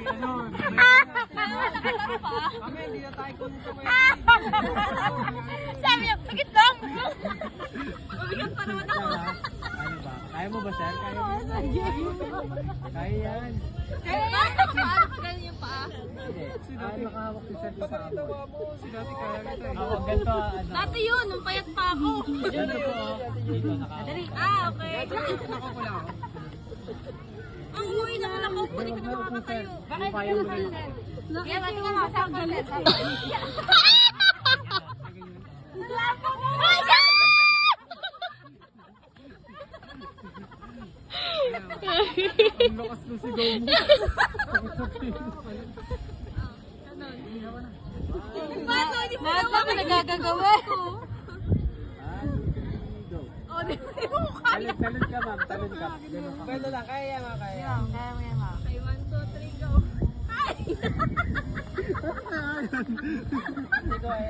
ano. Kami, hindi na tayo kung Sabi niya, bakit lang? Mabigat pa naman ako. Ano ba? Kaya mo ba, sir? Kaya mo? Kaya yan. Kaya ba? Paano ka ganun yung paa? Si dati makahawak si sir sa ako. Si dati kaya kita. Ako, ganito ano. Dati yun, nung payat pa ako. Ganito po. Dito naka. Okay. Nako ko lang ako. Ang uwi na wala ko, hindi ka na makakatayo. Bakit payo mo rin? Kaya ba't ka makasakal? Labo mo! Ang lakas ng sigaw mo. Paano? Hindi mo naman ka nagagagawa. Oh, di mo kaya. Talon ka, ma'am. Talon ka. Pwede lang. Kaya yan, ma'am. Kaya. Kaya mo yan, ma. Okay, 1, 2, 3, go. Ay! Ito ay